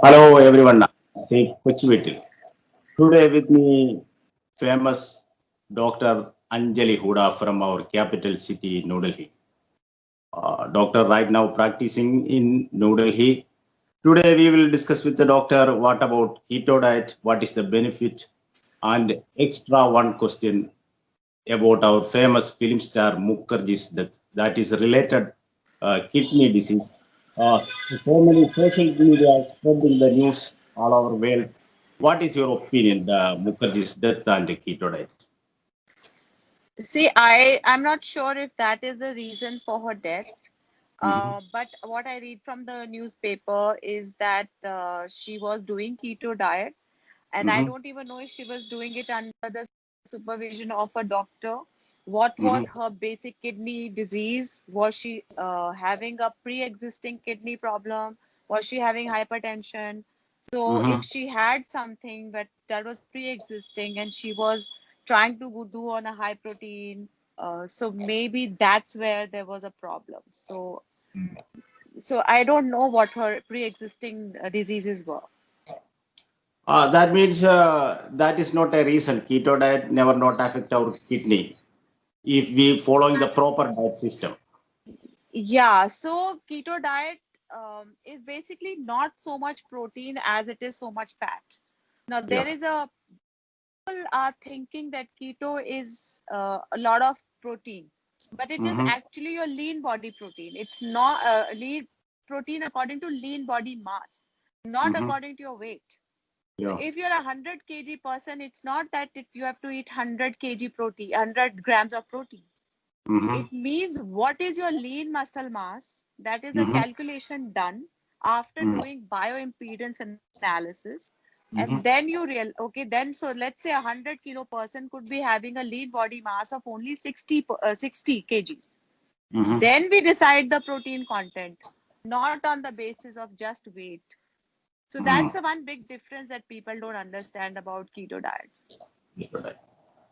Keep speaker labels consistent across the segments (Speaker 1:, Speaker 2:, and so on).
Speaker 1: Hello everyone, Safe Kuchvitil. Today with me, famous Dr. Anjali Huda from our capital city, New Delhi. Doctor right now practicing in New Delhi. Today we will discuss with the doctor what about keto diet, what is the benefit, and extra one question about our famous film star Mukherjee's death that is related kidney disease. So many social media spreading the news all over world. What is your opinion, the Mukherjee's death and the keto diet?
Speaker 2: See, I'm not sure if that is the reason for her death.
Speaker 1: Mhm,
Speaker 2: But what I read from the newspaper is that she was doing keto diet, and I
Speaker 1: mhm,
Speaker 2: don't even know if she was doing it under the supervision of a doctor. What was
Speaker 1: mhm,
Speaker 2: her basic kidney disease? Was she having a pre-existing kidney problem? Was she having hypertension? So if
Speaker 1: mhm.
Speaker 2: she had something but that was pre-existing and she was trying to do on a high protein, so maybe that's where there was a problem. So I don't know what her pre-existing diseases were.
Speaker 1: That means that is not a reason. Keto diet never not affect our kidney if we following the proper diet system.
Speaker 2: Yeah, so keto diet is basically not so much protein as it is so much fat. Now,
Speaker 1: Yeah.
Speaker 2: there is a people are thinking that keto is a lot of protein, but it is
Speaker 1: Mm-hmm.
Speaker 2: actually your lean body protein. It's not lean protein according to lean body mass, not
Speaker 1: Mm-hmm.
Speaker 2: according to your weight. So
Speaker 1: Yeah.
Speaker 2: if you're a 100 kg person, it's not that you have to eat 100 kg protein, 100 grams of protein.
Speaker 1: Mm-hmm.
Speaker 2: It means what is your lean muscle mass? That is a
Speaker 1: Mm-hmm.
Speaker 2: calculation done after
Speaker 1: Mm-hmm.
Speaker 2: doing bioimpedance analysis. And
Speaker 1: Mm-hmm.
Speaker 2: then you okay, then so let's say a 100 kilo person could be having a lean body mass of only 60 kgs.
Speaker 1: Mm-hmm.
Speaker 2: Then we decide the protein content, not on the basis of just weight. So that's
Speaker 1: Mm.
Speaker 2: the one big difference that people don't understand about keto diets.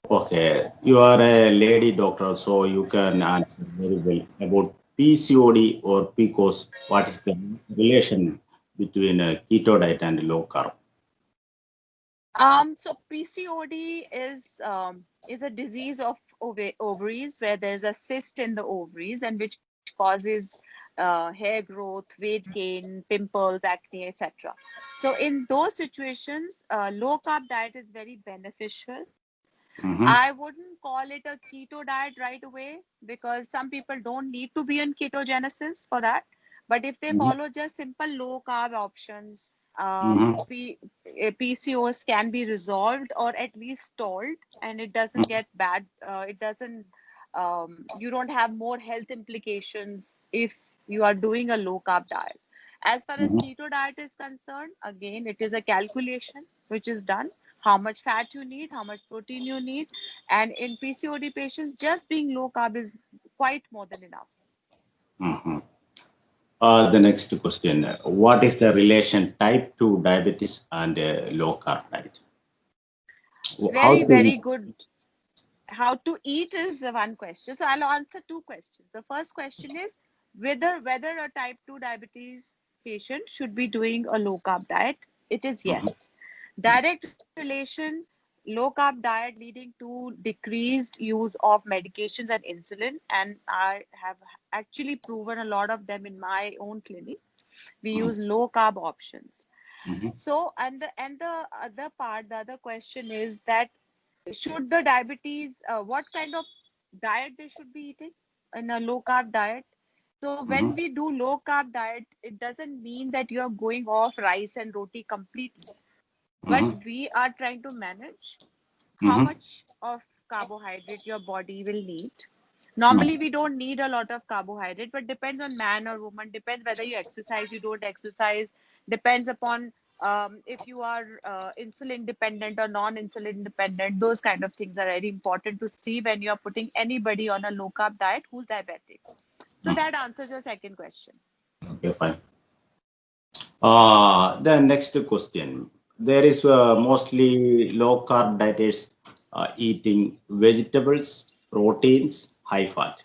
Speaker 1: Okay, you are a lady doctor, so you can answer very well about PCOD or PCOS. What is the relation between keto diet and low carb?
Speaker 2: So PCOD is a disease of ovaries where there's a cyst in the ovaries and which causes hair growth, weight gain, pimples, acne, etc. So in those situations, low carb diet is very beneficial. I
Speaker 1: Mm-hmm.
Speaker 2: wouldn't call it a keto diet right away because some people don't need to be in ketogenesis for that. But if they
Speaker 1: Mm-hmm.
Speaker 2: follow just simple low carb options,
Speaker 1: Mm-hmm.
Speaker 2: PCOS can be resolved or at least stalled, and it doesn't get bad. It doesn't. You don't have more health implications if you are doing a low carb diet. As far as
Speaker 1: Mm-hmm.
Speaker 2: keto diet is concerned, again, it is a calculation which is done how much fat you need, how much protein you need. And in PCOD patients, just being low carb is quite more than enough.
Speaker 1: Mm-hmm. The next question: what is the relation type 2 diabetes and low carb diet? How
Speaker 2: Very,
Speaker 1: to
Speaker 2: very
Speaker 1: eat?
Speaker 2: good. How to eat is the one question. So I'll answer two questions. The first question is whether a type 2 diabetes patient should be doing a low carb diet. It is
Speaker 1: Mhm.
Speaker 2: yes. Direct relation, low carb diet leading to decreased use of medications and insulin. And I have actually proven a lot of them in my own clinic. We
Speaker 1: Mhm.
Speaker 2: use low carb options.
Speaker 1: Mhm.
Speaker 2: So, and the other part, the other question is that should the diabetes, what kind of diet they should be eating in a low carb diet? So
Speaker 1: Mhm.
Speaker 2: when we do low carb diet, it doesn't mean that you are going off rice and roti completely, but
Speaker 1: Mhm.
Speaker 2: we are trying to manage how
Speaker 1: Mhm.
Speaker 2: much of carbohydrate your body will need.
Speaker 1: Mhm.
Speaker 2: Normally, we don't need a lot of carbohydrate, but depends on man or woman, depends whether you exercise, you don't exercise, depends upon if you are insulin dependent or non-insulin dependent. Those kind of things are very important to see when you are putting anybody on a low carb diet who's diabetic. So
Speaker 1: Mhm.
Speaker 2: that answers your second question.
Speaker 1: Okay, fine. The next question. There is mostly low carb diets eating vegetables, proteins, high fat.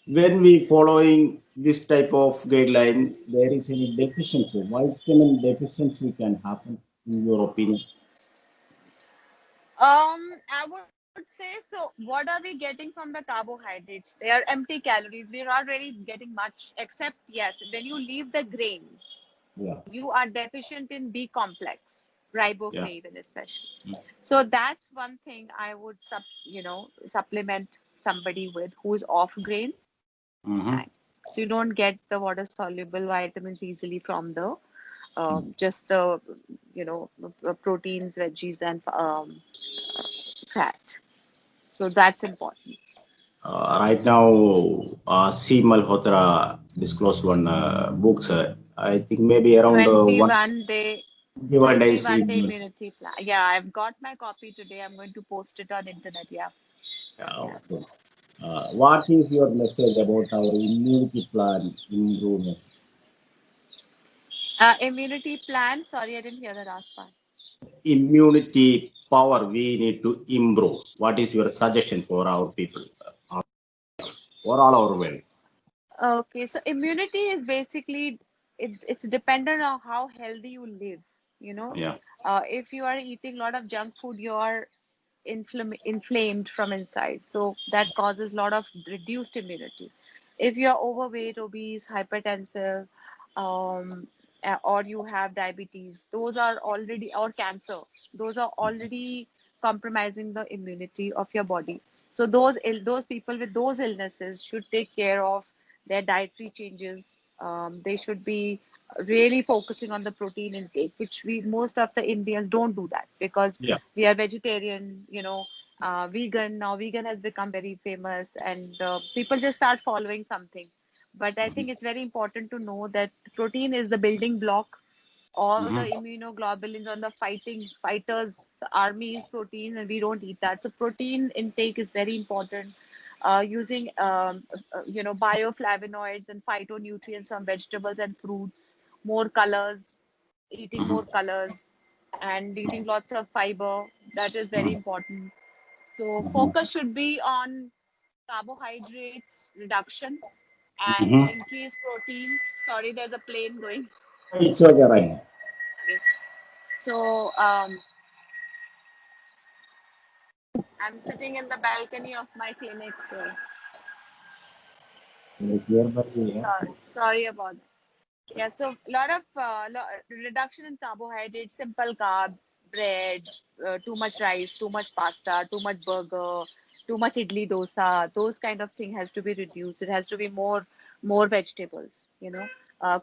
Speaker 1: when we following this type of guideline, there is any deficiency, vitamin deficiency can happen in your opinion?
Speaker 2: I would say so. What are we getting from the carbohydrates? They are empty calories. We're not really getting much, except yes, when you leave the grains,
Speaker 1: Yeah,
Speaker 2: you are deficient in B complex,
Speaker 1: yeah.
Speaker 2: riboflavin especially. So that's one thing I would supplement somebody with who's off grain.
Speaker 1: Mm-hmm.
Speaker 2: And so you don't get the water soluble vitamins easily from the just the proteins, veggies, and fat. So that's important.
Speaker 1: Right now, C. Malhotra disclosed one books. I think maybe around
Speaker 2: 21 day
Speaker 1: 1 days
Speaker 2: 21 day
Speaker 1: in.
Speaker 2: immunity plan. Yeah, I've got my copy today. I'm going to post it on internet. Yeah. Yeah.
Speaker 1: Okay. What is your message about our immunity plan improvement?
Speaker 2: Immunity plan. Sorry, I didn't hear the last part.
Speaker 1: Immunity power we need to improve. What is your suggestion for our people, for all our well?
Speaker 2: Okay, so immunity is basically it's dependent on how healthy you live. You know,
Speaker 1: Yeah.
Speaker 2: if you are eating a lot of junk food, you are inflamed from inside. So that causes a lot of reduced immunity. If you're overweight, obese, hypertensive, or you have diabetes, those are already, or cancer, those are already compromising the immunity of your body. So those people with those illnesses should take care of their dietary changes. They should be really focusing on the protein intake, which we most of the Indians don't do that because
Speaker 1: Yeah.
Speaker 2: we are vegetarian, vegan. Now vegan has become very famous, and people just start following something. But I think it's very important to know that protein is the building block. All the
Speaker 1: Mhm.
Speaker 2: immunoglobulins on the fighters the army is protein, and we don't eat that. So protein intake is very important. Using bioflavonoids and phytonutrients from vegetables and fruits, more colors, eating more
Speaker 1: Mhm.
Speaker 2: colors, and eating lots of fiber. That is very
Speaker 1: Mhm.
Speaker 2: important. So
Speaker 1: Mhm.
Speaker 2: focus should be on carbohydrates reduction and
Speaker 1: Mhm.
Speaker 2: increase proteins. Sorry, there's a plane going.
Speaker 1: It's okay, right?
Speaker 2: So I'm sitting in the balcony of my clinic. So
Speaker 1: It's nearby. Yeah.
Speaker 2: sorry about that. Yeah, so a lot of reduction in carbohydrates, simple carbs, bread, too much rice, too much pasta, too much burger, too much idli dosa. Those kind of thing has to be reduced. It has to be more vegetables.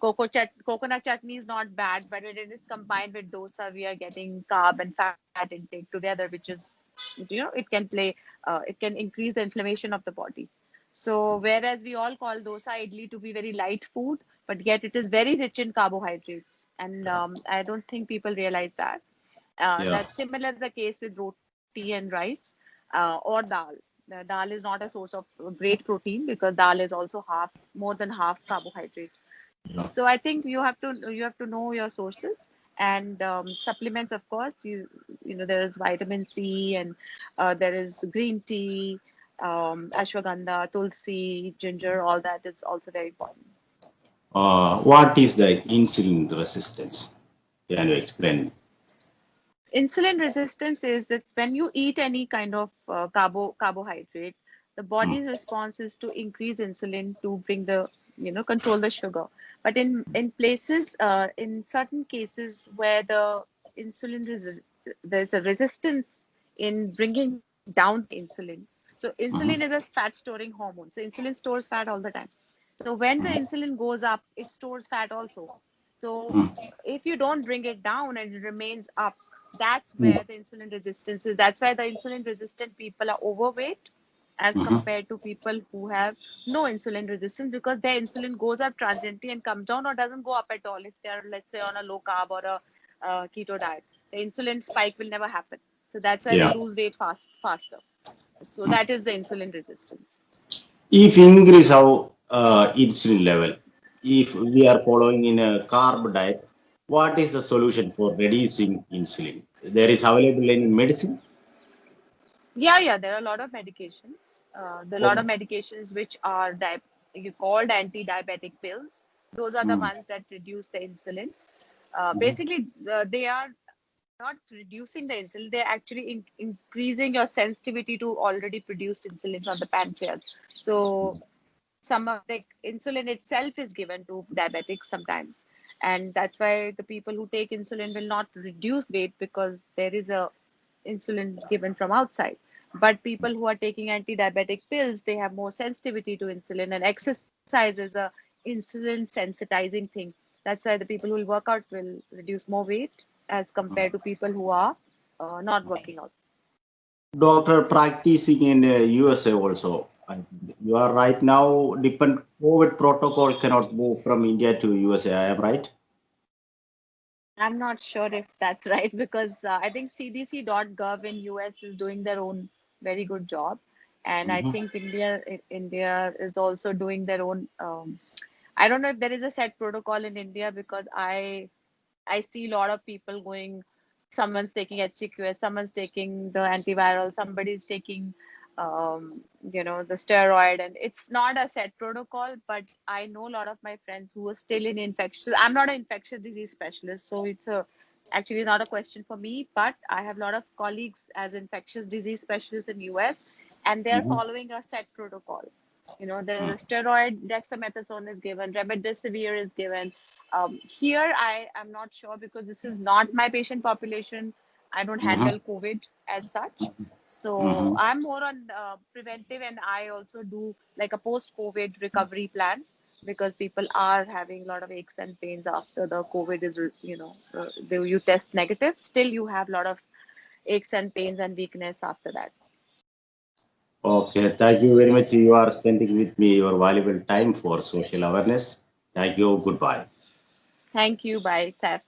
Speaker 2: Coconut chutney is not bad, but when it is combined with dosa, we are getting carb and fat intake together, which is it can increase the inflammation of the body. So whereas we all call dosa idli to be very light food, but yet it is very rich in carbohydrates, and I don't think people realize that.
Speaker 1: Yeah.
Speaker 2: That's similar the case with roti and rice or dal. Dal is not a source of great protein because dal is also more than half carbohydrate.
Speaker 1: Yeah.
Speaker 2: So I think you have to know your sources and supplements. Of course, there is vitamin C, and there is green tea, ashwagandha, tulsi, ginger. All that is also very important.
Speaker 1: What is the insulin resistance? Can you explain?
Speaker 2: Insulin resistance is that when you eat any kind of carbohydrate, the
Speaker 1: Mm.
Speaker 2: body's response is to increase insulin to bring the control the sugar. But in certain cases where there's a resistance in bringing down the insulin. So insulin
Speaker 1: Mhm.
Speaker 2: is a fat storing hormone. So insulin stores fat all the time. So when the
Speaker 1: Mhm.
Speaker 2: insulin goes up, it stores fat also. So
Speaker 1: Mhm.
Speaker 2: if you don't bring it down and it remains up, that's
Speaker 1: Mhm.
Speaker 2: where the insulin resistance is. That's why the insulin resistant people are overweight as
Speaker 1: Mhm.
Speaker 2: compared to people who have no insulin resistance, because their insulin goes up transiently and comes down, or doesn't go up at all if they're, let's say, on a low carb or a keto diet. The insulin spike will never happen. So that's why they
Speaker 1: Yeah.
Speaker 2: lose weight faster. So that is the insulin resistance.
Speaker 1: If increase our insulin level, if we are following in a carb diet, what is the solution for reducing insulin? There is available in medicine.
Speaker 2: Yeah, there are a lot of medications. There are a lot
Speaker 1: Okay.
Speaker 2: of medications which are called anti-diabetic pills. Those are the
Speaker 1: Mm.
Speaker 2: ones that reduce the insulin.
Speaker 1: Mhm.
Speaker 2: Basically, they are not reducing the insulin; they're actually increasing your sensitivity to already produced insulin from the pancreas. So some of the insulin itself is given to diabetics sometimes, and that's why the people who take insulin will not reduce weight because there is a insulin given from outside. But people who are taking anti-diabetic pills, they have more sensitivity to insulin, and exercise is a insulin sensitizing thing. That's why the people who will work out will reduce more weight as compared to people who are not working out.
Speaker 1: Doctor practicing in USA also. You are right now depend COVID protocol cannot move from India to USA. I am right.
Speaker 2: I'm not sure if that's right because I think CDC.gov in US is doing their own very good job, and I
Speaker 1: Mhm.
Speaker 2: think India is also doing their own. I don't know if there is a set protocol in India because I see a lot of people going. Someone's taking HCQS, someone's taking the antiviral, somebody's taking, the steroid, and it's not a set protocol. But I know a lot of my friends who are still in infectious. I'm not an infectious disease specialist, so it's actually not a question for me. But I have a lot of colleagues as infectious disease specialists in US, and they're
Speaker 1: Mhm.
Speaker 2: following a set protocol. The steroid dexamethasone is given, remdesivir is given. Here, I am not sure because this is not my patient population. I don't
Speaker 1: Mhm.
Speaker 2: handle COVID as such. So
Speaker 1: Mhm.
Speaker 2: I'm more on preventive, and I also do like a post-COVID recovery plan because people are having a lot of aches and pains after the COVID is, you test negative. Still, you have a lot of aches and pains and weakness after that.
Speaker 1: Okay, thank you very much. You are spending with me your valuable time for social awareness. Thank you. Goodbye.
Speaker 2: Thank you. Bye, Saf.